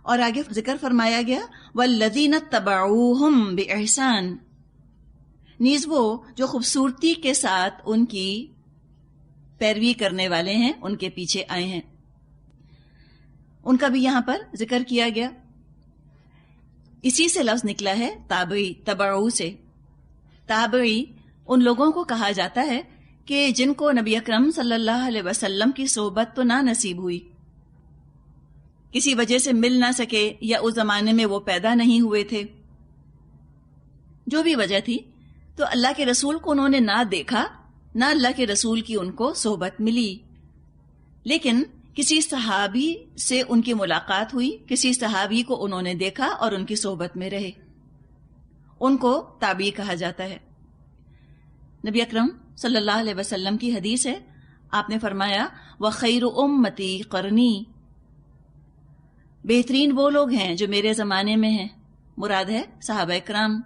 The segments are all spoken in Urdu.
اور آگے ذکر فرمایا گیا والذین اتبعوہم بإحسان، نیز وہ جو خوبصورتی کے ساتھ ان کی پیروی کرنے والے ہیں، ان کے پیچھے آئے ہیں، ان کا بھی یہاں پر ذکر کیا گیا۔ اسی سے لفظ نکلا ہے تابعی، تبعو سے۔ تابعی ان لوگوں کو کہا جاتا ہے کہ جن کو نبی اکرم صلی اللہ علیہ وسلم کی صحبت تو نہ نصیب ہوئی، کسی وجہ سے مل نہ سکے، یا اس زمانے میں وہ پیدا نہیں ہوئے تھے، جو بھی وجہ تھی، تو اللہ کے رسول کو انہوں نے نہ دیکھا، نہ اللہ کے رسول کی ان کو صحبت ملی، لیکن کسی صحابی سے ان کی ملاقات ہوئی، کسی صحابی کو انہوں نے دیکھا اور ان کی صحبت میں رہے، ان کو تابعی کہا جاتا ہے۔ نبی اکرم صلی اللہ علیہ وسلم کی حدیث ہے، آپ نے فرمایا وَخَيْرُ أُمَّتِي قَرْنِي، بہترین وہ لوگ ہیں جو میرے زمانے میں ہیں، مراد ہے صحابہ کرام۔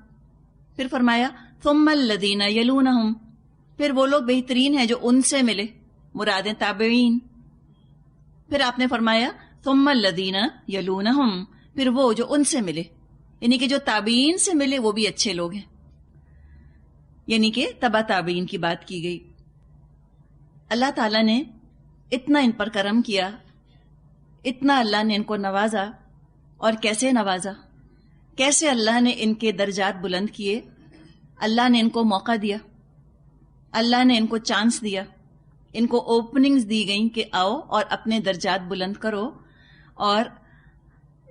پھر فرمایا ثُمَّ الَّذِينَ يَلُونَهُمْ، پھر وہ لوگ بہترین ہیں جو ان سے ملے، مراد ہیں تابعین۔ پھر آپ نے فرمایا ثُمَّ الَّذِينَ يَلُونَهُمْ، پھر وہ جو ان سے ملے، یعنی کہ جو تابعین سے ملے وہ بھی اچھے لوگ ہیں، یعنی کہ تبع تابعین کی بات کی گئی۔ اللہ تعالیٰ نے اتنا ان پر کرم کیا، اتنا اللہ نے ان کو نوازا، اور کیسے نوازا، کیسے اللہ نے ان کے درجات بلند کیے۔ اللہ نے ان کو موقع دیا، اللہ نے ان کو چانس دیا، ان کو اوپننگز دی گئیں کہ آؤ اور اپنے درجات بلند کرو۔ اور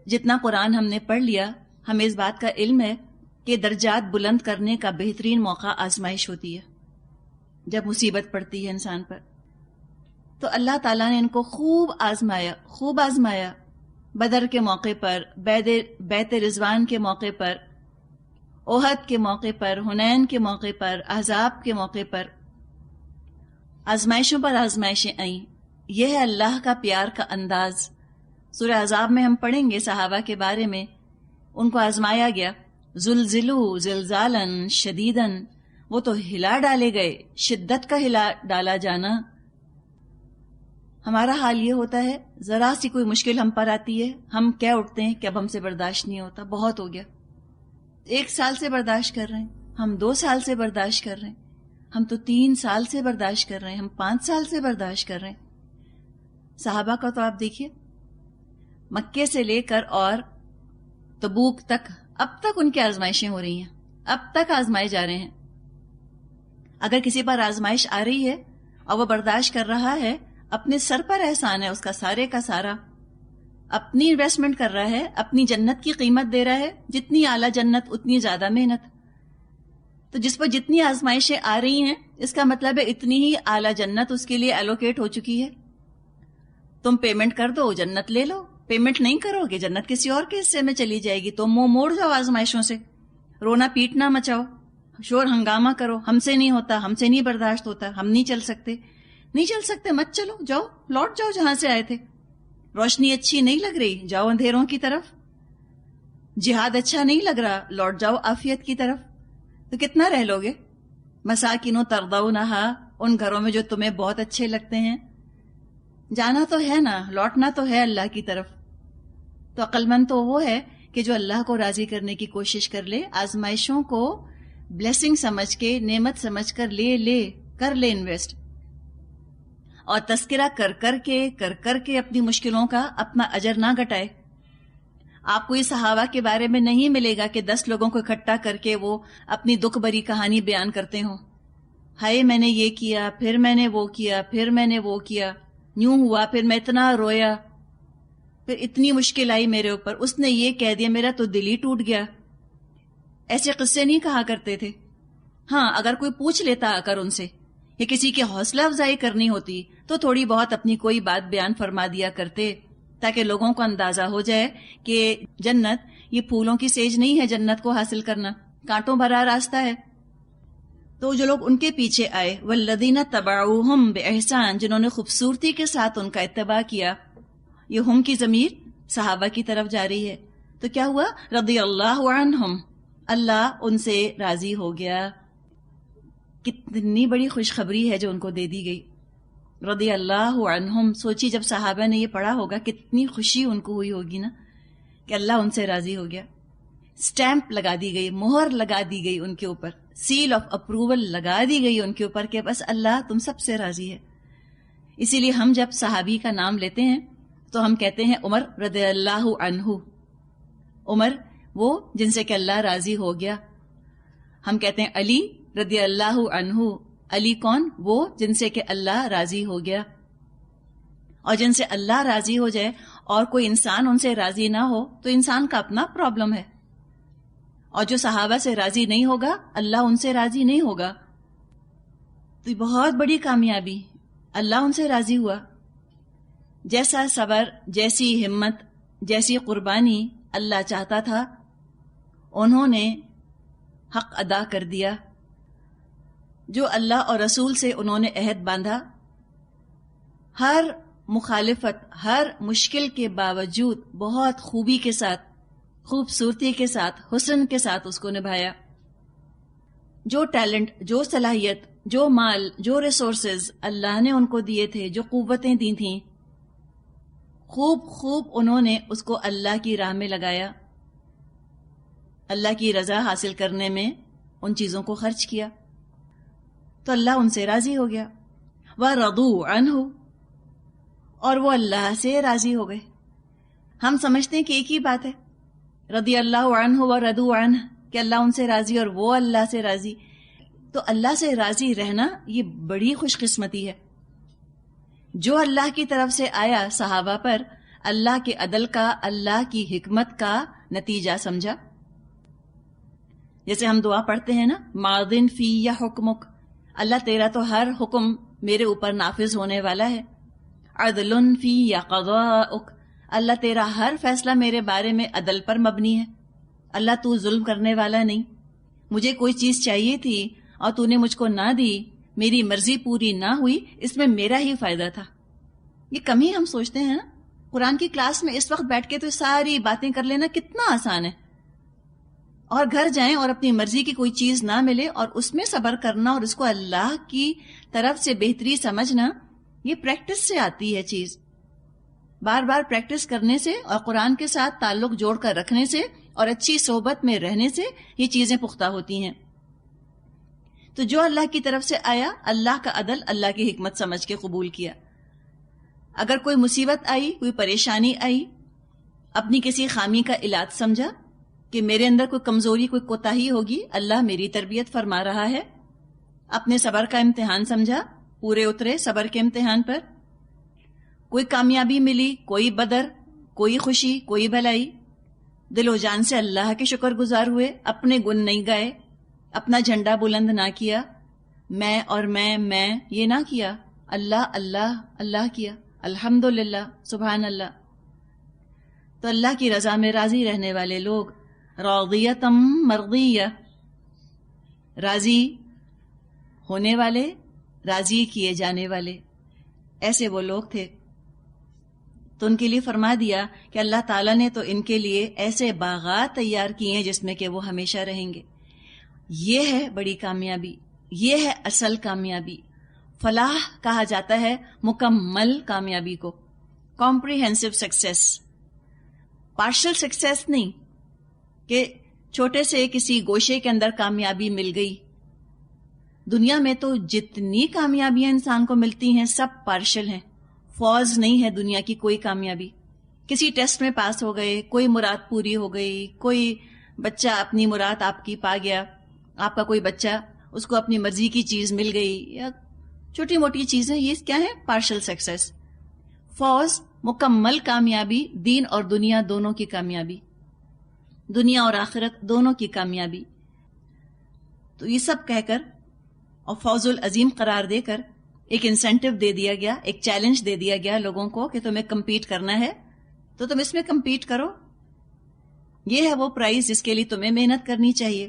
جتنا قرآن ہم نے پڑھ لیا، ہمیں اس بات کا علم ہے کہ درجات بلند کرنے کا بہترین موقع آزمائش ہوتی ہے، جب مصیبت پڑتی ہے انسان پر۔ تو اللہ تعالیٰ نے ان کو خوب آزمایا، بدر کے موقع پر، بیت رضوان کے موقع پر، احد کے موقع پر، حنین کے موقع پر، احزاب کے موقع پر، آزمائشوں پر آزمائشیں آئیں۔ یہ ہے اللہ کا پیار کا انداز۔ سورہ احزاب میں ہم پڑھیں گے صحابہ کے بارے میں، ان کو آزمایا گیا، زلزلوا زلزالا شدیدا، وہ تو ہلا ڈالے گئے، شدت کا ہلا ڈالا جانا۔ ہمارا حال یہ ہوتا ہے، ذرا سی کوئی مشکل ہم پر آتی ہے، ہم کیا اٹھتے ہیں کہ اب ہم سے برداشت نہیں ہوتا، بہت ہو گیا۔ 1 سال سے برداشت کر رہے ہیں، ہم 2 سال سے برداشت کر رہے ہیں، ہم تو 3 سال سے برداشت کر رہے ہیں، ہم 5 سال سے برداشت کر رہے ہیں۔ صحابہ کا تو آپ دیکھیے، مکے سے لے کر اور تبوک تک، اب تک ان کی آزمائشیں ہو رہی ہیں، اب تک آزمائے جا رہے ہیں۔ اگر کسی پر آزمائش آ رہی ہے اور وہ برداشت کر رہا ہے، اپنے سر پر احسان ہے اس کا سارے کا سارا، اپنی انویسٹمنٹ کر رہا ہے، اپنی جنت کی قیمت دے رہا ہے، جتنی اعلیٰ جنت اتنی زیادہ محنت۔ تو جس پر جتنی آزمائشیں آ رہی ہیں، اس کا مطلب ہے اتنی ہی اعلیٰ جنت اس کے لیے ایلوکیٹ ہو چکی ہے۔ تم پیمنٹ کر دو، جنت لے لو، پیمنٹ نہیں کرو گے جنت کسی اور کے حصے میں چلی جائے گی۔ تم منہ موڑ جاؤ آزمائشوں سے، رونا پیٹنا مچاؤ، شور ہنگامہ کرو، ہم سے نہیں ہوتا، ہم سے نہیں برداشت ہوتا، ہم نہیں چل سکتے، نہیں چل سکتے، مت چلو، جاؤ لوٹ جاؤ جہاں سے آئے تھے۔ روشنی اچھی نہیں لگ رہی، جاؤ اندھیروں کی طرف۔ جہاد اچھا نہیں لگ رہا، لوٹ جاؤ عافیت کی طرف۔ تو کتنا رہ لوگے؟ مساکن ترضونھا، ان گھروں میں جو تمہیں بہت اچھے لگتے ہیں۔ جانا تو ہے نا، لوٹنا تو ہے اللہ کی طرف۔ تو عقل مند تو وہ ہے کہ جو اللہ کو راضی کرنے کی کوشش کر لے، آزمائشوں کو بلیسنگ سمجھ کے، نعمت سمجھ کر کر لے انویسٹ، اور تذکرہ کر کر کے اپنی مشکلوں کا اپنا اجر نہ گھٹائے۔ آپ کو یہ صحابہ کے بارے میں نہیں ملے گا کہ 10 لوگوں کو اکٹھا کر کے وہ اپنی دکھ بھری کہانی بیان کرتے ہوں، ہائے میں نے یہ کیا، پھر میں نے وہ کیا، پھر میں نے وہ کیا، یوں ہوا، پھر میں اتنا رویا، پھر اتنی مشکل آئی میرے اوپر، اس نے یہ کہہ دیا، میرا تو دل ہی ٹوٹ گیا۔ ایسے قصے نہیں کہا کرتے تھے۔ ہاں، اگر کوئی پوچھ لیتا آ کر ان سے، یا کسی کی حوصلہ افزائی کرنی ہوتی تو تھوڑی بہت اپنی کوئی بات بیان فرما دیا کرتے، تاکہ لوگوں کو اندازہ ہو جائے کہ جنت یہ پھولوں کی سیج نہیں ہے، جنت کو حاصل کرنا کانٹوں بھرا راستہ ہے۔ تو جو لوگ ان کے پیچھے آئے، والذین تبعوہم بإحسان، جنہوں نے خوبصورتی کے ساتھ ان کا اتباع کیا، یہ ہم کی ضمیر صحابہ کی طرف جا رہی ہے۔ تو کیا ہوا؟ رضی اللہ عنہم، اللہ ان سے راضی ہو گیا۔ کتنی بڑی خوشخبری ہے جو ان کو دے دی گئی، رضی اللہ عنہم۔ سوچی جب صحابہ نے یہ پڑھا ہوگا کتنی خوشی ان کو ہوئی ہوگی نا، کہ اللہ ان سے راضی ہو گیا. اسٹیمپ لگا دی گئی, مہر لگا دی گئی ان کے اوپر, سیل آف اپروول لگا دی گئی ان کے اوپر کہ بس اللہ تم سب سے راضی ہے. اسی لیے ہم جب صحابی کا نام لیتے ہیں تو ہم کہتے ہیں عمر رضی اللہ عنہ. عمر وہ جن سے کہ اللہ راضی ہو گیا. ہم کہتے ہیں علی رضی اللہ عنہ. علی کون؟ وہ جن سے کہ اللہ راضی ہو گیا. اور جن سے اللہ راضی ہو جائے اور کوئی انسان ان سے راضی نہ ہو تو انسان کا اپنا پرابلم ہے. اور جو صحابہ سے راضی نہیں ہوگا اللہ ان سے راضی نہیں ہوگا. تو یہ بہت بڑی کامیابی, اللہ ان سے راضی ہوا. جیسا صبر, جیسی ہمت, جیسی قربانی اللہ چاہتا تھا انہوں نے حق ادا کر دیا. جو اللہ اور رسول سے انہوں نے عہد باندھا, ہر مخالفت, ہر مشکل کے باوجود بہت خوبی کے ساتھ, خوبصورتی کے ساتھ, حسن کے ساتھ اس کو نبھایا. جو ٹیلنٹ, جو صلاحیت, جو مال, جو ریسورسز اللہ نے ان کو دیے تھے, جو قوتیں دی تھیں, خوب انہوں نے اس کو اللہ کی راہ میں لگایا. اللہ کی رضا حاصل کرنے میں ان چیزوں کو خرچ کیا تو اللہ ان سے راضی ہو گیا. وَرَضُوا عَنْهُ, اور وہ اللہ سے راضی ہو گئے. ہم سمجھتے ہیں کہ ایک ہی بات ہے, رضی اللہ عنہ ورضوا عنہ, کہ اللہ ان سے راضی اور وہ اللہ سے راضی. تو اللہ سے راضی رہنا یہ بڑی خوش قسمتی ہے. جو اللہ کی طرف سے آیا صحابہ پر اللہ کے عدل کا, اللہ کی حکمت کا نتیجہ سمجھا. جیسے ہم دعا پڑھتے ہیں نا, ماضٍ فی حکمک, اللہ تیرا تو ہر حکم میرے اوپر نافذ ہونے والا ہے. عدل فی قضاءک, اللہ تیرا ہر فیصلہ میرے بارے میں عدل پر مبنی ہے. اللہ تو ظلم کرنے والا نہیں. مجھے کوئی چیز چاہیے تھی اور تو نے مجھ کو نہ دی, میری مرضی پوری نہ ہوئی, اس میں میرا ہی فائدہ تھا. یہ کم ہی ہم سوچتے ہیں نا. قرآن کی کلاس میں اس وقت بیٹھ کے تو ساری باتیں کر لینا کتنا آسان ہے, اور گھر جائیں اور اپنی مرضی کی کوئی چیز نہ ملے اور اس میں صبر کرنا اور اس کو اللہ کی طرف سے بہتری سمجھنا, یہ پریکٹس سے آتی ہے چیز. بار بار پریکٹس کرنے سے اور قرآن کے ساتھ تعلق جوڑ کر رکھنے سے اور اچھی صحبت میں رہنے سے یہ چیزیں پختہ ہوتی ہیں. تو جو اللہ کی طرف سے آیا اللہ کا عدل, اللہ کی حکمت سمجھ کے قبول کیا. اگر کوئی مصیبت آئی, کوئی پریشانی آئی, اپنی کسی خامی کا علاج سمجھا کہ میرے اندر کوئی کمزوری, کوئی کوتاہی ہوگی, اللہ میری تربیت فرما رہا ہے. اپنے صبر کا امتحان سمجھا, پورے اترے صبر کے امتحان پر. کوئی کامیابی ملی, کوئی بدر, کوئی خوشی, کوئی بھلائی, دل و جان سے اللہ کے شکر گزار ہوئے, اپنے گن نہیں گائے, اپنا جھنڈا بلند نہ کیا, میں اور میں یہ نہ کیا, اللہ اللہ اللہ کیا, الحمدللہ, سبحان اللہ. تو اللہ کی رضا میں راضی رہنے والے لوگ راضیتم مرضیہ, راضی ہونے والے, راضی کیے جانے والے, ایسے وہ لوگ تھے. تو ان کے لیے فرما دیا کہ اللہ تعالیٰ نے تو ان کے لیے ایسے باغات تیار کیے ہیں جس میں کہ وہ ہمیشہ رہیں گے. یہ ہے بڑی کامیابی, یہ ہے اصل کامیابی. فلاح کہا جاتا ہے مکمل کامیابی کو, کمپریہنسو سکسیس, پارشل سکسیس نہیں کہ چھوٹے سے کسی گوشے کے اندر کامیابی مل گئی. دنیا میں تو جتنی کامیابیاں انسان کو ملتی ہیں سب پارشل ہیں. فوز نہیں ہے دنیا کی کوئی کامیابی. کسی ٹیسٹ میں پاس ہو گئے, کوئی مراد پوری ہو گئی, کوئی بچہ اپنی مراد آپ کی پا گیا, آپ کا کوئی بچہ اس کو اپنی مرضی کی چیز مل گئی, یا چھوٹی موٹی چیزیں, یہ کیا ہے؟ Partial success. فوز مکمل کامیابی, دین اور دنیا دونوں کی کامیابی, دنیا اور آخرت دونوں کی کامیابی. تو یہ سب کہہ کر اور فوز العظیم قرار دے کر ایک انسینٹیو دے دیا گیا, ایک چیلنج دے دیا گیا لوگوں کو کہ تمہیں کمپیٹ کرنا ہے تو تم اس میں کمپیٹ کرو. یہ ہے وہ پرائز جس کے لیے تمہیں محنت کرنی چاہیے.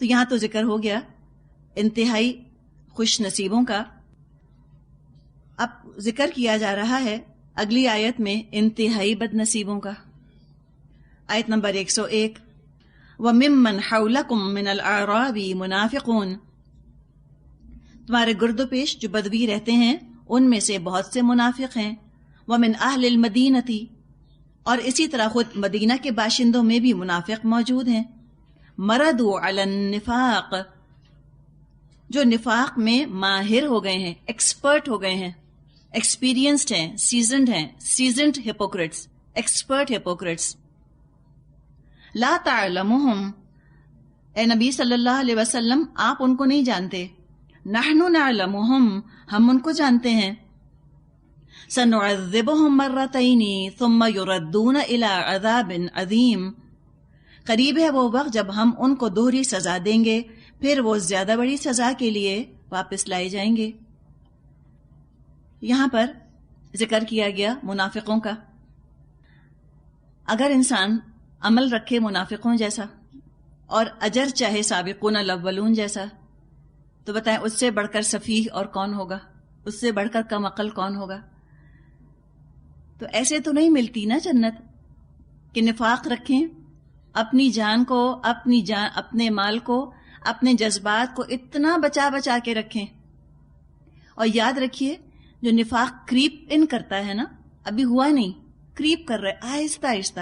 تو یہاں تو ذکر ہو گیا انتہائی خوش نصیبوں کا. اب ذکر کیا جا رہا ہے اگلی آیت میں انتہائی بد نصیبوں کا. آیت نمبر 101, وَمِمَّنْ حَوْلَكُمْ مِنَ الْأَعْرَابِ مُنَافِقُونَ, تمہارے گرد و پیش جو بدوی رہتے ہیں ان میں سے بہت سے منافق ہیں. وَمِنْ أَهْلِ الْمَدِينَةِ, اور اسی طرح خود مدینہ کے باشندوں میں بھی منافق موجود ہیں. مردوا علی النفاق، جو نفاق میں ماہر ہو گئے ہیں، ایکسپرٹ ہو گئے ہیں، ایکسپیرینسڈ ہیں، سیزنڈ ہپوکریٹس، ایکسپرٹ ہپوکریٹس. لا تعلمہم، اے نبی صلی اللہ علیہ وسلم آپ ان کو نہیں جانتے. نحن نعلمہم، ہم ان کو جانتے ہیں. سنعذبہم مرتین ثم یردون الی عذاب عظیم، قریب ہے وہ وقت جب ہم ان کو دوہری سزا دیں گے، پھر وہ زیادہ بڑی سزا کے لیے واپس لائے جائیں گے. یہاں پر ذکر کیا گیا منافقوں کا. اگر انسان عمل رکھے منافقوں جیسا اور اجر چاہے سابقون الاولون جیسا، تو بتائیں اس سے بڑھ کر سفیہ اور کون ہوگا، اس سے بڑھ کر کم عقل کون ہوگا؟ تو ایسے تو نہیں ملتی نا جنت کہ نفاق رکھیں، اپنی جان کو، اپنے مال کو، اپنے جذبات کو اتنا بچا بچا کے رکھیں. اور یاد رکھیے جو نفاق کریپ ان کرتا ہے نا، ابھی ہوا نہیں، کریپ کر رہا ہے آہستہ آہستہ،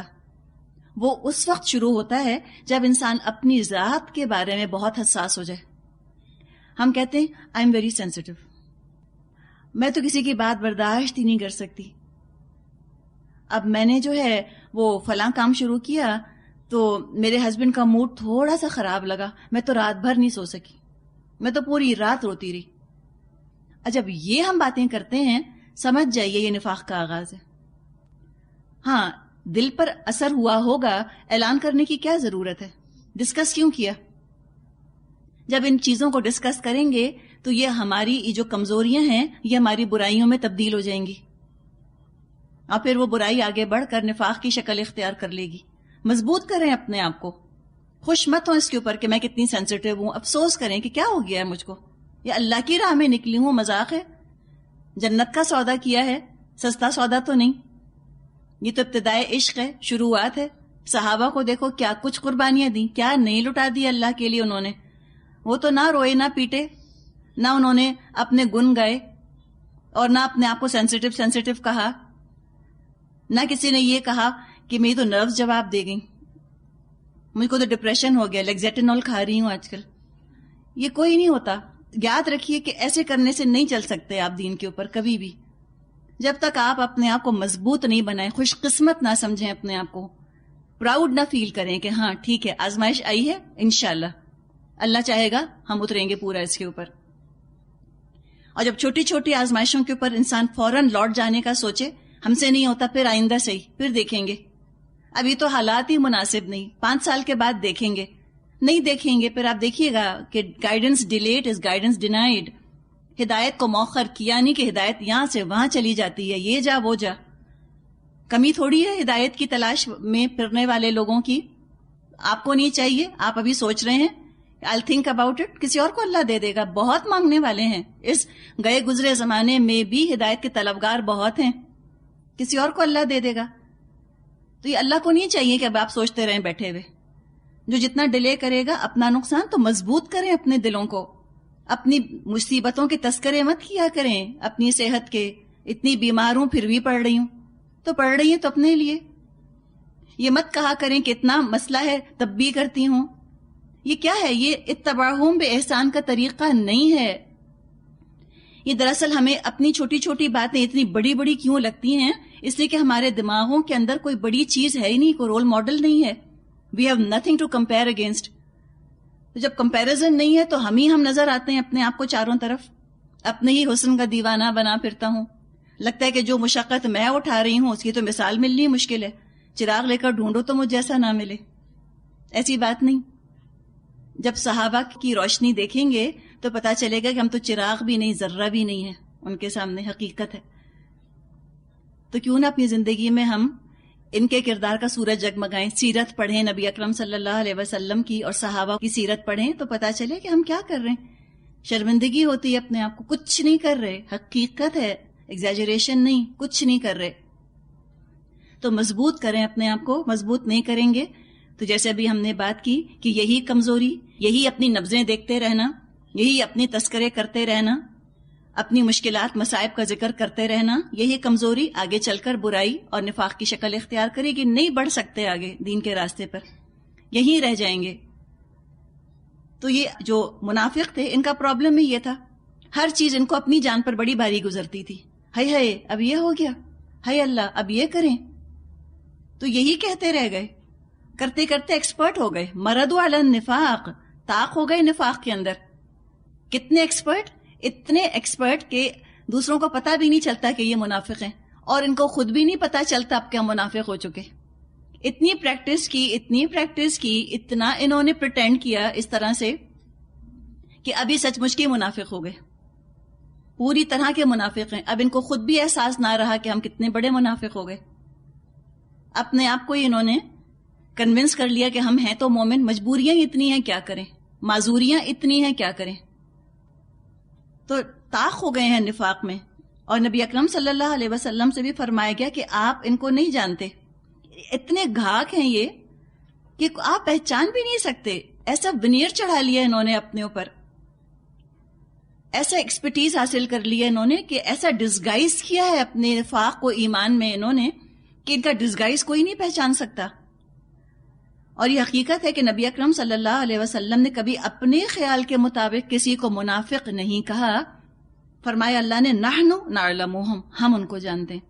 وہ اس وقت شروع ہوتا ہے جب انسان اپنی ذات کے بارے میں بہت حساس ہو جائے. ہم کہتے ہیں آئی ایم ویری سینسٹیو، میں تو کسی کی بات برداشت ہی نہیں کر سکتی. اب میں نے جو ہے وہ فلاں کام شروع کیا تو میرے ہسبینڈ کا موڈ تھوڑا سا خراب لگا، میں تو رات بھر نہیں سو سکی، میں تو پوری رات روتی رہی. جب یہ ہم باتیں کرتے ہیں سمجھ جائیے یہ نفاق کا آغاز ہے. ہاں دل پر اثر ہوا ہوگا، اعلان کرنے کی کیا ضرورت ہے؟ ڈسکس کیوں کیا؟ جب ان چیزوں کو ڈسکس کریں گے تو یہ ہماری جو کمزوریاں ہیں یہ ہماری برائیوں میں تبدیل ہو جائیں گی، اور پھر وہ برائی آگے بڑھ کر نفاق کی شکل اختیار کر لے گی. مضبوط کریں اپنے آپ کو، خوش مت ہوں اس کے اوپر کہ میں کتنی سینسیٹیو ہوں. افسوس کریں کہ کیا ہو گیا ہے مجھ کو، یہ اللہ کی راہ میں نکلی ہوں، مذاق ہے؟ جنت کا سودا کیا ہے، سستا سودا تو نہیں. یہ تو ابتدائے عشق ہے، شروعات ہے. صحابہ کو دیکھو کیا کچھ قربانیاں دیں، کیا نہیں لٹا دی اللہ کے لیے انہوں نے. وہ تو نہ روئے نہ پیٹے، نہ انہوں نے اپنے گن گائے، اور نہ اپنے آپ کو سینسیٹیو کہا، نہ کسی نے یہ کہا کہ میری تو نروز جواب دے گئی، مجھ کو تو ڈپریشن ہو گیا، لیگزیٹینول کھا رہی ہوں آج کل. یہ کوئی نہیں ہوتا. یاد رکھیے کہ ایسے کرنے سے نہیں چل سکتے آپ دین کے اوپر کبھی بھی. جب تک آپ اپنے آپ کو مضبوط نہیں بنائیں، خوش قسمت نہ سمجھیں اپنے آپ کو، پراؤڈ نہ فیل کریں کہ ہاں ٹھیک ہے آزمائش آئی ہے، انشاءاللہ اللہ چاہے گا ہم اتریں گے پورا اس کے اوپر. اور جب چھوٹی چھوٹی آزمائشوں کے اوپر انسان فوراً لوٹ جانے کا سوچے، ہم سے نہیں ہوتا پھر آئندہ صحیح، پھر دیکھیں گے، ابھی تو حالات ہی مناسب نہیں، 5 سال کے بعد دیکھیں گے، نہیں دیکھیں گے، پھر آپ دیکھیے گا کہ گائیڈنس ڈیلیڈ از گائیڈنس ڈینائڈ. ہدایت کو مؤخر کیا نہیں کہ ہدایت یہاں سے وہاں چلی جاتی ہے، یہ جا وہ جا. کمی تھوڑی ہے ہدایت کی تلاش میں پھرنے والے لوگوں کی. آپ کو نہیں چاہیے، آپ ابھی سوچ رہے ہیں I'll think about it، کسی اور کو اللہ دے دے گا. بہت مانگنے والے ہیں اس گئے گزرے زمانے میں بھی، ہدایت کے طلبگار بہت ہیں، کسی اور کو اللہ دے دے گا. تو یہ اللہ کو نہیں چاہیے کہ اب آپ سوچتے رہیں بیٹھے ہوئے. جو جتنا ڈیلے کرے گا اپنا نقصان. تو مضبوط کریں اپنے دلوں کو، اپنی مصیبتوں کے تذکرے مت کیا کریں، اپنی صحت کے. اتنی بیمار ہوں پھر بھی پڑھ رہی ہوں، تو پڑھ رہی ہیں تو اپنے لیے. یہ مت کہا کریں کہ اتنا مسئلہ ہے تب بھی کرتی ہوں. یہ کیا ہے؟ یہ اتباعہم بے احسان کا طریقہ نہیں ہے. یہ دراصل ہمیں اپنی چھوٹی چھوٹی باتیں اتنی بڑی بڑی کیوں لگتی ہیں؟ اس لیے کہ ہمارے دماغوں کے اندر کوئی بڑی چیز ہے ہی نہیں، کوئی رول ماڈل نہیں ہے. We have nothing to compare against. جب کمپیریزن نہیں ہے تو ہم نظر آتے ہیں اپنے آپ کو چاروں طرف، اپنے ہی حسن کا دیوانہ بنا پھرتا ہوں. لگتا ہے کہ جو مشقت میں اٹھا رہی ہوں اس کی تو مثال ملنی مشکل ہے. چراغ لے کر ڈھونڈو تو مجھ جیسا نہ ملے. ایسی بات نہیں. جب صحابہ کی روشنی دیکھیں گے تو پتا چلے گا کہ ہم تو چراغ بھی نہیں، ذرہ بھی نہیں ہے ان کے سامنے، حقیقت ہے. تو کیوں نہ اپنی زندگی میں ہم ان کے کردار کا سورج جگمگائیں. سیرت پڑھیں نبی اکرم صلی اللہ علیہ وسلم کی، اور صحابہ کی سیرت پڑھیں تو پتا چلے کہ ہم کیا کر رہے ہیں. شرمندگی ہوتی ہے اپنے آپ کو، کچھ نہیں کر رہے، حقیقت ہے، ایگزیجریشن نہیں، کچھ نہیں کر رہے. تو مضبوط کریں اپنے آپ کو. مضبوط نہیں کریں گے تو جیسے ابھی ہم نے بات کی کہ یہی کمزوری، یہی اپنی نبضیں دیکھتے رہنا، یہی اپنی تذکرے کرتے رہنا، اپنی مشکلات مصائب کا ذکر کرتے رہنا، یہی کمزوری آگے چل کر برائی اور نفاق کی شکل اختیار کرے گی. نہیں بڑھ سکتے آگے دین کے راستے پر، یہیں رہ جائیں گے. تو یہ جو منافق تھے ان کا پرابلم ہی یہ تھا، ہر چیز ان کو اپنی جان پر بڑی باری گزرتی تھی. ہائے ہائے اب یہ ہو گیا، ہائے اللہ اب یہ کریں. تو یہی کہتے رہ گئے، کرتے کرتے ایکسپرٹ ہو گئے. مردوا علی النفاق، طاق ہو گئے نفاق کے اندر. کتنے ایکسپرٹ؟ اتنے ایکسپرٹ کہ دوسروں کو پتہ بھی نہیں چلتا کہ یہ منافق ہیں، اور ان کو خود بھی نہیں پتہ چلتا اب کیا منافق ہو چکے. اتنی پریکٹس کی، اتنا انہوں نے پریٹینڈ کیا اس طرح سے کہ ابھی سچ مچ کے منافق ہو گئے، پوری طرح کے منافق ہیں. اب ان کو خود بھی احساس نہ رہا کہ ہم کتنے بڑے منافق ہو گئے. اپنے آپ کو انہوں نے کنونس کر لیا کہ ہم ہیں تو مومن، مجبوریاں اتنی ہیں کیا کریں، معذوریاں اتنی ہیں کیا کریں. تو طاق ہو گئے ہیں نفاق میں. اور نبی اکرم صلی اللہ علیہ وسلم سے بھی فرمایا گیا کہ آپ ان کو نہیں جانتے، اتنے گھاک ہیں یہ کہ آپ پہچان بھی نہیں سکتے. ایسا ونیئر چڑھا لیا انہوں نے اپنے اوپر، ایسا ایکسپرٹیز حاصل کر لیا انہوں نے کہ ایسا ڈسگائز کیا ہے اپنے نفاق کو ایمان میں انہوں نے کہ ان کا ڈسگائز کوئی نہیں پہچان سکتا. اور یہ حقیقت ہے کہ نبی اکرم صلی اللہ علیہ وسلم نے کبھی اپنے خیال کے مطابق کسی کو منافق نہیں کہا. فرمایا اللہ نے نحن نعلمہم، ہم ان کو جانتے ہیں.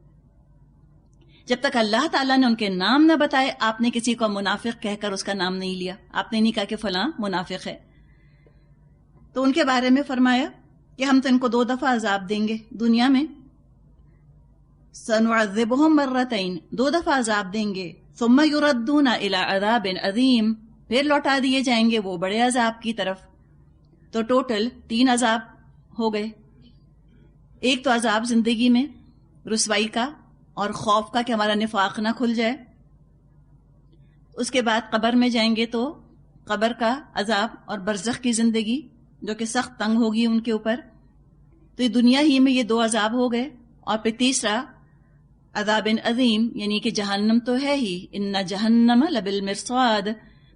جب تک اللہ تعالیٰ نے ان کے نام نہ بتائے آپ نے کسی کو منافق کہہ کر اس کا نام نہیں لیا. آپ نے نہیں کہا کہ فلاں منافق ہے. تو ان کے بارے میں فرمایا کہ ہم تو ان کو 2 دفعہ عذاب دیں گے دنیا میں. سنعذبہم مرتین، 2 دفعہ عذاب دیں گے. ثم یردون الی عذاب عظیم، پھر لوٹا دیے جائیں گے وہ بڑے عذاب کی طرف. تو ٹوٹل 3 عذاب ہو گئے. ایک تو عذاب زندگی میں رسوائی کا اور خوف کا کہ ہمارا نفاق نہ کھل جائے. اس کے بعد قبر میں جائیں گے تو قبر کا عذاب اور برزخ کی زندگی جو کہ سخت تنگ ہوگی ان کے اوپر. تو یہ دنیا ہی میں یہ 2 عذاب ہو گئے. اور پھر تیسرا عذاب عظیم، یعنی کہ جہنم تو ہے ہی، ان جہنم لبالمرصاد،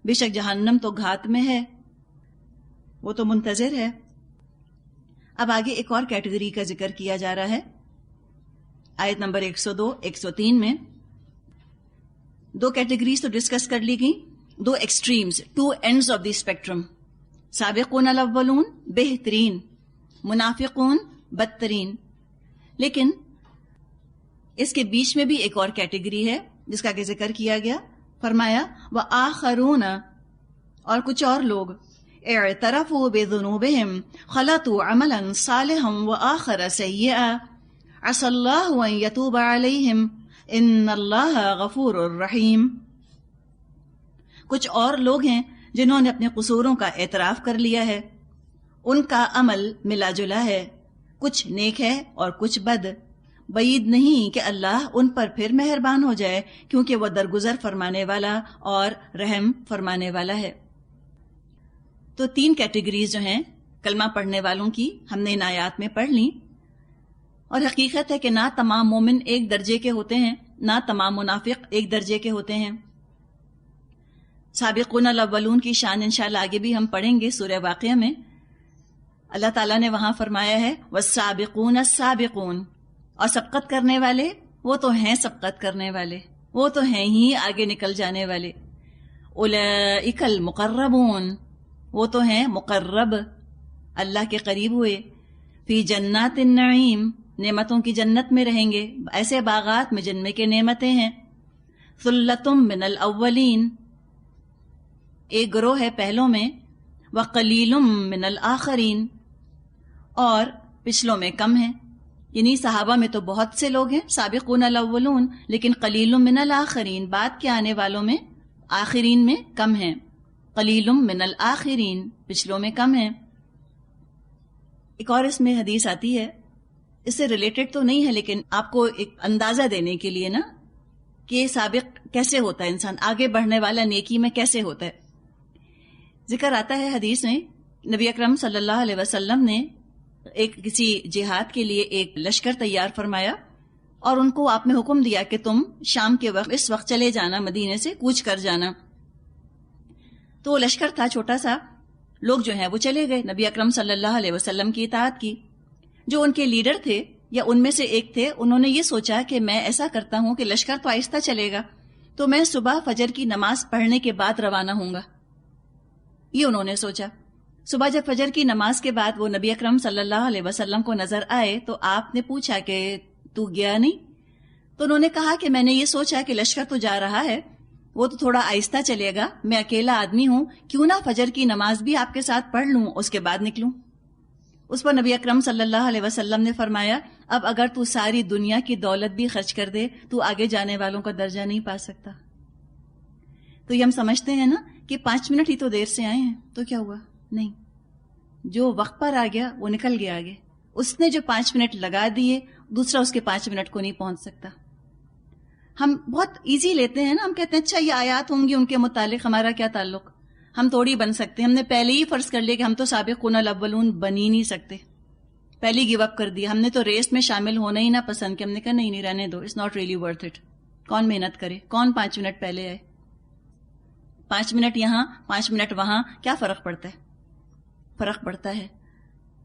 بے شک جہنم تو گھات میں ہے، وہ تو منتظر ہے. اب آگے ایک اور کیٹیگری کا ذکر کیا جا رہا ہے آیت نمبر 102 103 میں. 2 کیٹیگریز تو ڈسکس کر لی گئی، 2 extremes, 2 ends of the spectrum. سابقون الاولون بہترین، منافقون بدترین. لیکن اس کے بیچ میں بھی ایک اور کیٹیگری ہے جس کا کہ ذکر کیا گیا. فرمایا وآخرون، اور کچھ اور لوگ، اعترفوا بذنوبہم خلطوا عملا صالحا وآخر سیئا عسى اللہ ان یتوب علیہم ان اللہ غفور الرحیم. کچھ اور لوگ ہیں جنہوں نے اپنے قصوروں کا اعتراف کر لیا ہے، ان کا عمل ملا جلا ہے، کچھ نیک ہے اور کچھ بد. بعید نہیں کہ اللہ ان پر پھر مہربان ہو جائے، کیونکہ وہ درگزر فرمانے والا اور رحم فرمانے والا ہے. تو 3 کیٹیگریز جو ہیں کلمہ پڑھنے والوں کی ہم نے ان آیات میں پڑھ لیں. اور حقیقت ہے کہ نہ تمام مومن ایک درجے کے ہوتے ہیں، نہ تمام منافق ایک درجے کے ہوتے ہیں. سابقون الاولون کی شان انشاءاللہ آگے بھی ہم پڑھیں گے سورہ واقعہ میں. اللہ تعالیٰ نے وہاں فرمایا ہے والسابقون السابقون، اور سبقت کرنے والے وہ تو ہیں سبقت کرنے والے، وہ تو ہیں ہی آگے نکل جانے والے. اولئک المقربون، وہ تو ہیں مقرب، اللہ کے قریب ہوئے. فی جنات النعیم، نعمتوں کی جنت میں رہیں گے، ایسے باغات میں جن میں کے نعمتیں ہیں. ثلۃ من الاولین، ایک گروہ ہے پہلوں میں. وقلیل من الآخرین، اور پچھلوں میں کم ہیں. یعنی صحابہ میں تو بہت سے لوگ ہیں سابقون الاولون، لیکن قلیل من الآخرین، بعد کے آنے والوں میں آخرین میں کم ہیں. قلیل من الآخرین، پچھلوں میں کم ہیں. ایک اور اس میں حدیث آتی ہے، اس سے ریلیٹڈ تو نہیں ہے لیکن آپ کو ایک اندازہ دینے کے لیے نا کہ سابق کیسے ہوتا ہے، انسان آگے بڑھنے والا نیکی میں کیسے ہوتا ہے. ذکر آتا ہے حدیث میں، نبی اکرم صلی اللہ علیہ وسلم نے کسی جہاد کے لیے ایک لشکر تیار فرمایا اور ان کو آپ نے حکم دیا کہ تم شام کے وقت اس وقت چلے جانا، مدینے سے کوچ کر جانا. تو وہ لشکر تھا چھوٹا سا، لوگ جو ہیں وہ چلے گئے، نبی اکرم صلی اللہ علیہ وسلم کی اطاعت کی. جو ان کے لیڈر تھے یا ان میں سے ایک تھے، انہوں نے یہ سوچا کہ میں ایسا کرتا ہوں کہ لشکر تو آہستہ چلے گا، تو میں صبح فجر کی نماز پڑھنے کے بعد روانہ ہوں گا. یہ انہوں نے سوچا. صبح جب فجر کی نماز کے بعد وہ نبی اکرم صلی اللہ علیہ وسلم کو نظر آئے تو آپ نے پوچھا کہ تو گیا نہیں؟ تو انہوں نے کہا کہ میں نے یہ سوچا کہ لشکر تو جا رہا ہے، وہ تو تھوڑا آہستہ چلے گا، میں اکیلا آدمی ہوں، کیوں نہ فجر کی نماز بھی آپ کے ساتھ پڑھ لوں، اس کے بعد نکلوں. اس پر نبی اکرم صلی اللہ علیہ وسلم نے فرمایا، اب اگر تو ساری دنیا کی دولت بھی خرچ کر دے تو آگے جانے والوں کا درجہ نہیں پا سکتا. تو یہ ہم سمجھتے ہیں نا کہ 5 منٹ ہی تو دیر سے آئے ہیں، تو کیا ہوا؟ نہیں، جو وقت پر آ گیا وہ نکل گیا آگے. اس نے جو 5 منٹ لگا دیے، دوسرا اس کے 5 منٹ کو نہیں پہنچ سکتا. ہم بہت ایزی لیتے ہیں نا، ہم کہتے ہیں اچھا یہ آیات ہوں گی ان کے متعلق، ہمارا کیا تعلق؟ ہم تھوڑی بن سکتے ہیں. ہم نے پہلے ہی فرض کر لیا کہ ہم تو سابقون الاولون بن ہی نہیں سکتے، پہلے گیو اپ کر دیا. ہم نے تو ریس میں شامل ہونا ہی نہ پسند کیا. ہم نے کہا نہیں رہنے دو، it's not really worth it. کون محنت کرے؟ کون 5 منٹ پہلے آئے؟ 5 منٹ یہاں 5 منٹ وہاں، کیا فرق پڑتا ہے؟ فرق پڑتا ہے.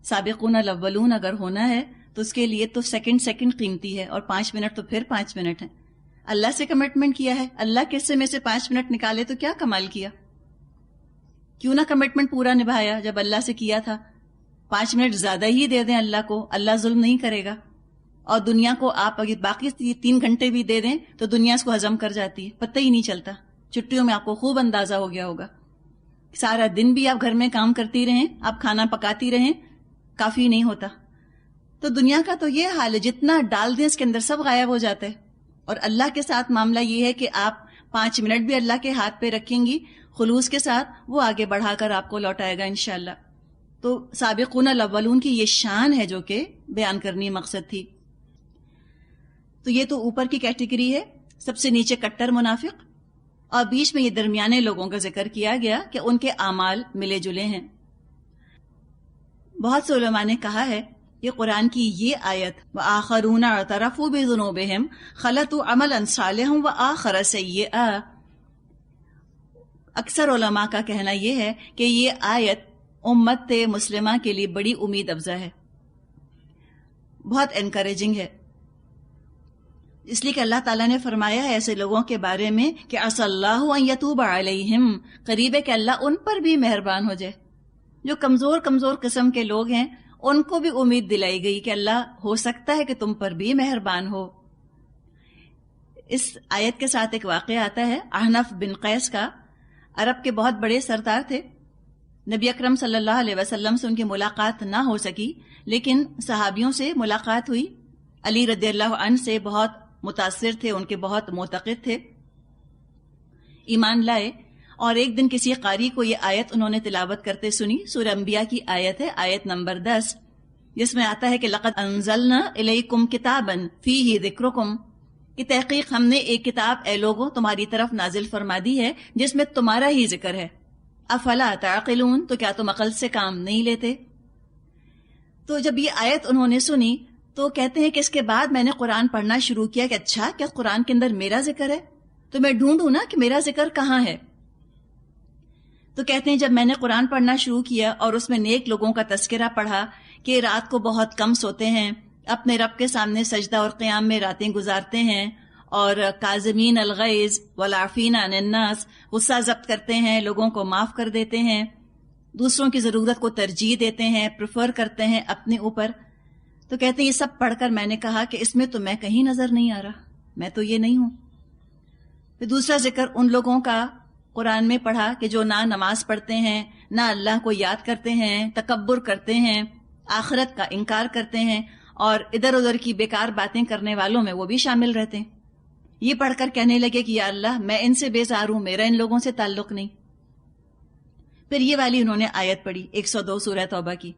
سابقون الاولون اگر ہونا ہے تو اس کے لیے تو سیکنڈ قیمتی ہے، اور 5 منٹ تو پھر 5 منٹ ہیں. اللہ سے کمٹمنٹ کیا ہے، اللہ کے حصے میں سے 5 منٹ نکالے تو کیا کمال کیا؟ کیوں نہ کمٹمنٹ پورا نبھایا جب اللہ سے کیا تھا؟ 5 منٹ زیادہ ہی دے دیں اللہ کو، اللہ ظلم نہیں کرے گا. اور دنیا کو آپ اگر باقی 3 گھنٹے بھی دے دیں تو دنیا اس کو ہضم کر جاتی ہے، پتہ ہی نہیں چلتا. چھٹیوں میں آپ کو خوب اندازہ ہو گیا ہوگا. سارا دن بھی آپ گھر میں کام کرتی رہیں، آپ کھانا پکاتی رہیں، کافی نہیں ہوتا. تو دنیا کا تو یہ حال ہے، جتنا ڈال دیں اس کے اندر سب غائب ہو جاتا ہے. اور اللہ کے ساتھ معاملہ یہ ہے کہ آپ 5 منٹ بھی اللہ کے ہاتھ پہ رکھیں گی خلوص کے ساتھ، وہ آگے بڑھا کر آپ کو لوٹائے گا انشاءاللہ. تو سابقون الاولون کی یہ شان ہے جو کہ بیان کرنی مقصد تھی. تو یہ تو اوپر کی کیٹیگری ہے، سب سے نیچے کٹر منافق، اور بیچ میں یہ درمیانے لوگوں کا ذکر کیا گیا کہ ان کے اعمال ملے جلے ہیں. بہت سے علماء نے کہا ہے یہ قرآن کی یہ آیت وآخرون اعترفوا بذنوبہم خلطوا عملا صالحا وآخر سیئا، اکثر علماء کا کہنا یہ ہے کہ یہ آیت امت مسلمہ کے لیے بڑی امید افزا ہے، بہت انکریجنگ ہے. اس لیے کہ اللہ تعالیٰ نے فرمایا ہے ایسے لوگوں کے بارے میں کہ عسى اللہ ان یتوب علیہم، قریب ہے کہ اللہ ان پر بھی مہربان ہو جائے. جو کمزور قسم کے لوگ ہیں ان کو بھی امید دلائی گئی کہ اللہ ہو سکتا ہے کہ تم پر بھی مہربان ہو. اس آیت کے ساتھ ایک واقعہ آتا ہے احنف بن قیس کا. عرب کے بہت بڑے سردار تھے. نبی اکرم صلی اللہ علیہ وسلم سے ان کی ملاقات نہ ہو سکی، لیکن صحابیوں سے ملاقات ہوئی. علی رضی اللہ عنہ سے بہت متاثر تھے، ان کے بہت معتقد تھے، ایمان لائے. اور ایک دن کسی قاری کو یہ آیت انہوں نے تلاوت کرتے سنی. سورہ انبیاء کی آیت ہے، آیت نمبر 10، جس میں آتا ہے کہ لقد انزلنا الیکم کتابا فیہ ذکرکم، کہ تحقیق ہم نے ایک کتاب اے لوگوں تمہاری طرف نازل فرما دی ہے جس میں تمہارا ہی ذکر ہے. افلا تعقلون، تو کیا تم عقل سے کام نہیں لیتے؟ تو جب یہ آیت انہوں نے سنی تو کہتے ہیں کہ اس کے بعد میں نے قرآن پڑھنا شروع کیا کہ اچھا کیا قرآن کے اندر میرا ذکر ہے؟ تو میں ڈھونڈوں نا کہ میرا ذکر کہاں ہے. تو کہتے ہیں جب میں نے قرآن پڑھنا شروع کیا اور اس میں نیک لوگوں کا تذکرہ پڑھا کہ رات کو بہت کم سوتے ہیں، اپنے رب کے سامنے سجدہ اور قیام میں راتیں گزارتے ہیں، اور کاظمین الغیظ والعافین عن الناس، غصہ ضبط کرتے ہیں، لوگوں کو معاف کر دیتے ہیں، دوسروں کی ضرورت کو ترجیح دیتے ہیں، پریفر کرتے ہیں اپنے اوپر. تو کہتے ہیں یہ سب پڑھ کر میں نے کہا کہ اس میں تو میں کہیں نظر نہیں آ رہا، میں تو یہ نہیں ہوں. پھر دوسرا ذکر ان لوگوں کا قرآن میں پڑھا کہ جو نہ نماز پڑھتے ہیں، نہ اللہ کو یاد کرتے ہیں، تکبر کرتے ہیں، آخرت کا انکار کرتے ہیں، اور ادھر ادھر کی بیکار باتیں کرنے والوں میں وہ بھی شامل رہتے ہیں. یہ پڑھ کر کہنے لگے کہ یا اللہ میں ان سے بیزار ہوں، میرا ان لوگوں سے تعلق نہیں. پھر یہ والی انہوں نے آیت پڑھی 102 سورہ توبہ کی.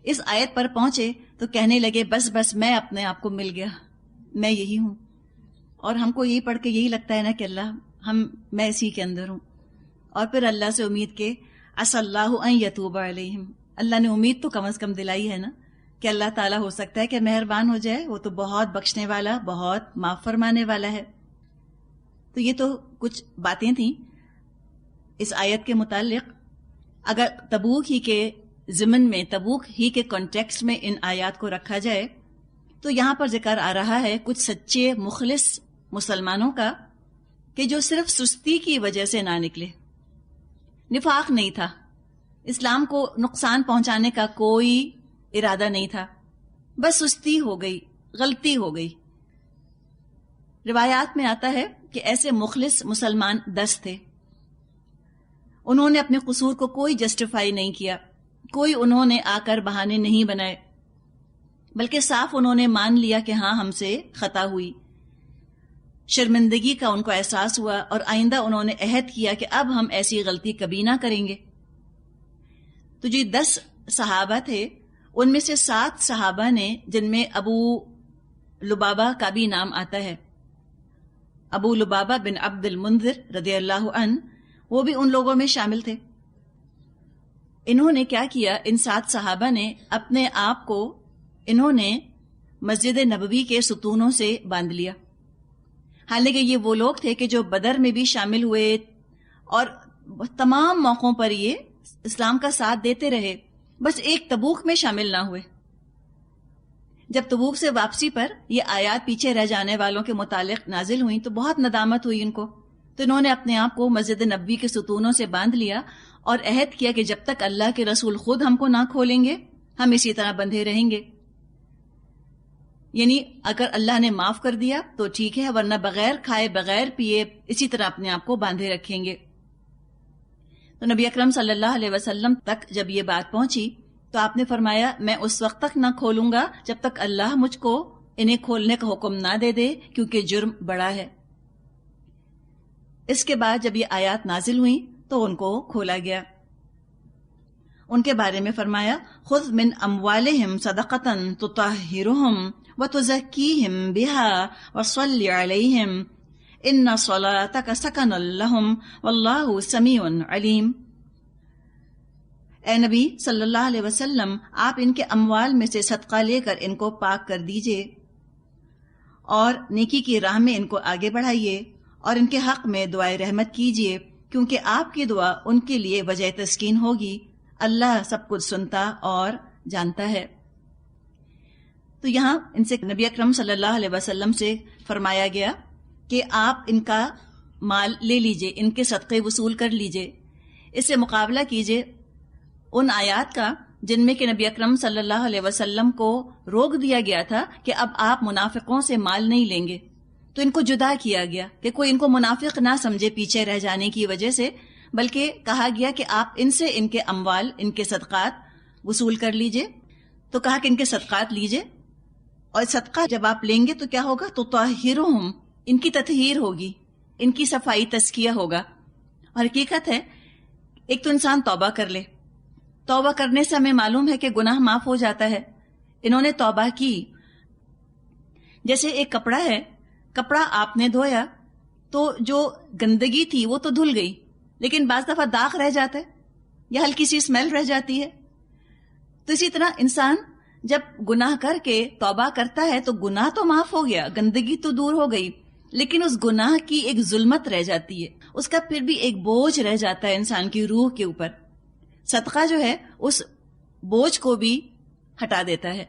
اس آیت پر پہنچے تو کہنے لگے بس میں اپنے آپ کو مل گیا، میں یہی ہوں. اور ہم کو یہی پڑھ کے یہی لگتا ہے نا کہ اللہ میں اسی کے اندر ہوں. اور پھر اللہ سے امید کے عسى اللہ ان یتوب علیہم، اللہ نے امید تو کم از کم دلائی ہے نا کہ اللہ تعالیٰ ہو سکتا ہے کہ مہربان ہو جائے، وہ تو بہت بخشنے والا، بہت معاف فرمانے والا ہے. تو یہ تو کچھ باتیں تھیں اس آیت کے متعلق. اگر تبوک ہی کے ضمن میں تبوک ہی کے کانٹیکسٹ میں ان آیات کو رکھا جائے تو یہاں پر ذکر آ رہا ہے کچھ سچے مخلص مسلمانوں کا کہ جو صرف سستی کی وجہ سے نہ نکلے. نفاق نہیں تھا، اسلام کو نقصان پہنچانے کا کوئی ارادہ نہیں تھا، بس سستی ہو گئی، غلطی ہو گئی. روایات میں آتا ہے کہ ایسے مخلص مسلمان 10 تھے. انہوں نے اپنے قصور کو کوئی جسٹیفائی نہیں کیا، کوئی انہوں نے آ کر بہانے نہیں بنائے، بلکہ صاف انہوں نے مان لیا کہ ہاں ہم سے خطا ہوئی. شرمندگی کا ان کو احساس ہوا اور آئندہ انہوں نے عہد کیا کہ اب ہم ایسی غلطی کبھی نہ کریں گے. تو جو 10 صحابہ تھے ان میں سے 7 صحابہ نے، جن میں ابو لبابہ کا بھی نام آتا ہے، ابو لبابہ بن عبد المنذر رضی اللہ عنہ، وہ بھی ان لوگوں میں شامل تھے. انہوں نے کیا کیا، ان 7 صحابہ نے اپنے آپ کو انہوں نے مسجد نبوی کے ستونوں سے باندھ لیا. حالانکہ یہ وہ لوگ تھے کہ جو بدر میں بھی شامل ہوئے اور تمام موقعوں پر یہ اسلام کا ساتھ دیتے رہے، بس ایک تبوک میں شامل نہ ہوئے. جب تبوک سے واپسی پر یہ آیات پیچھے رہ جانے والوں کے متعلق نازل ہوئیں تو بہت ندامت ہوئی ان کو. تو انہوں نے اپنے آپ کو مسجد نبوی کے ستونوں سے باندھ لیا اور عہد کیا کہ جب تک اللہ کے رسول خود ہم کو نہ کھولیں گے ہم اسی طرح بندھے رہیں گے. یعنی اگر اللہ نے معاف کر دیا تو ٹھیک ہے، ورنہ بغیر کھائے بغیر پیے اسی طرح اپنے آپ کو باندھے رکھیں گے. تو نبی اکرم صلی اللہ علیہ وسلم تک جب یہ بات پہنچی تو آپ نے فرمایا میں اس وقت تک نہ کھولوں گا جب تک اللہ مجھ کو انہیں کھولنے کا حکم نہ دے دے، کیونکہ جرم بڑا ہے. اس کے بعد جب یہ آیات نازل ہوئیں تو ان کو کھولا گیا. ان کے بارے میں فرمایا خذ من اموالہم صدقۃ تطہرہم وتزکیہم بہا وصلی علیہم ان صلاتک سکن لہم واللہ سمیع علیم. اے نبی صلی اللہ علیہ وسلم، آپ ان کے اموال میں سے صدقہ لے کر ان کو پاک کر دیجئے اور نیکی کی راہ میں ان کو آگے بڑھائیے اور ان کے حق میں دعائے رحمت کیجئے، کیونکہ آپ کی دعا ان کے لیے وجہ تسکین ہوگی. اللہ سب کچھ سنتا اور جانتا ہے. تو یہاں ان سے نبی اکرم صلی اللہ علیہ وسلم سے فرمایا گیا کہ آپ ان کا مال لے لیجئے، ان کے صدقے وصول کر لیجئے. اس سے مقابلہ کیجئے ان آیات کا جن میں کہ نبی اکرم صلی اللہ علیہ وسلم کو روک دیا گیا تھا کہ اب آپ منافقوں سے مال نہیں لیں گے. تو ان کو جدا کیا گیا کہ کوئی ان کو منافق نہ سمجھے پیچھے رہ جانے کی وجہ سے، بلکہ کہا گیا کہ آپ ان سے ان کے اموال، ان کے صدقات وصول کر لیجئے. تو کہا کہ ان کے صدقات لیجئے، اور صدقہ جب آپ لیں گے تو کیا ہوگا، تو طاہرہم، ان کی تطہیر ہوگی، ان کی صفائی تزکیہ ہوگا. اور حقیقت ہے ایک تو انسان توبہ کر لے، توبہ کرنے سے ہمیں معلوم ہے کہ گناہ معاف ہو جاتا ہے. انہوں نے توبہ کی. جیسے ایک کپڑا ہے، کپڑا آپ نے دھویا تو جو گندگی تھی وہ تو دھل گئی، لیکن بعض دفعہ داغ رہ جاتا ہے یا ہلکی سی اسمیل رہ جاتی ہے. تو اسی طرح انسان جب گناہ کر کے توبہ کرتا ہے تو گناہ تو معاف ہو گیا، گندگی تو دور ہو گئی، لیکن اس گناہ کی ایک ظلمت رہ جاتی ہے، اس کا پھر بھی ایک بوجھ رہ جاتا ہے انسان کی روح کے اوپر. صدقہ جو ہے اس بوجھ کو بھی ہٹا دیتا ہے،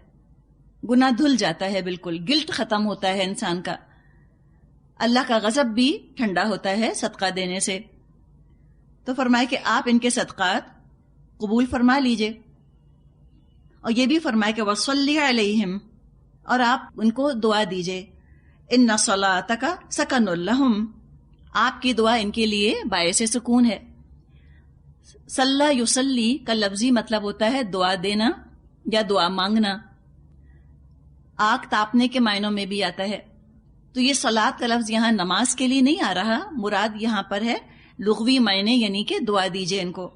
گناہ دھل جاتا ہے، بالکل گلٹ ختم ہوتا ہے انسان کا. اللہ کا غضب بھی ٹھنڈا ہوتا ہے صدقہ دینے سے. تو فرمائے کہ آپ ان کے صدقات قبول فرما لیجئے، اور یہ بھی فرمائے کہ وصلی علیہم، اور آپ ان کو دعا دیجئے. ان صلاتک سکن لہم، آپ کی دعا ان کے لیے باعث سکون ہے. صلی یصلی کا لفظی مطلب ہوتا ہے دعا دینا یا دعا مانگنا. آگ تاپنے کے معنوں میں بھی آتا ہے. تو یہ صلات کا لفظ یہاں نماز کے لیے نہیں آ رہا، مراد یہاں پر ہے لغوی معنی، یعنی کہ دعا دیجئے ان کو.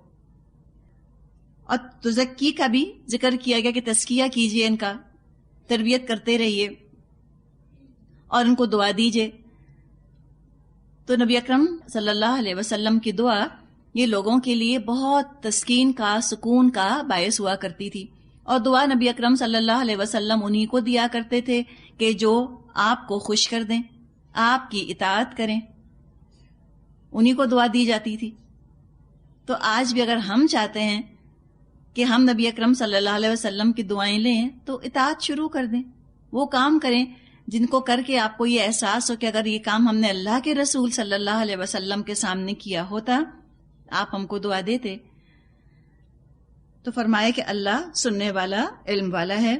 اور تزکی کا بھی ذکر کیا گیا کہ تزکیہ کیجئے، ان کا تربیت کرتے رہیے اور ان کو دعا دیجئے. تو نبی اکرم صلی اللہ علیہ وسلم کی دعا یہ لوگوں کے لیے بہت تسکین کا، سکون کا باعث ہوا کرتی تھی. اور دعا نبی اکرم صلی اللہ علیہ وسلم انہی کو دیا کرتے تھے کہ جو آپ کو خوش کر دیں، آپ کی اطاعت کریں، انہی کو دعا دی جاتی تھی. تو آج بھی اگر ہم چاہتے ہیں کہ ہم نبی اکرم صلی اللہ علیہ وسلم کی دعائیں لیں تو اطاعت شروع کر دیں، وہ کام کریں جن کو کر کے آپ کو یہ احساس ہو کہ اگر یہ کام ہم نے اللہ کے رسول صلی اللہ علیہ وسلم کے سامنے کیا ہوتا آپ ہم کو دعا دیتے۔ تو فرمایا کہ اللہ سننے والا، علم والا ہے،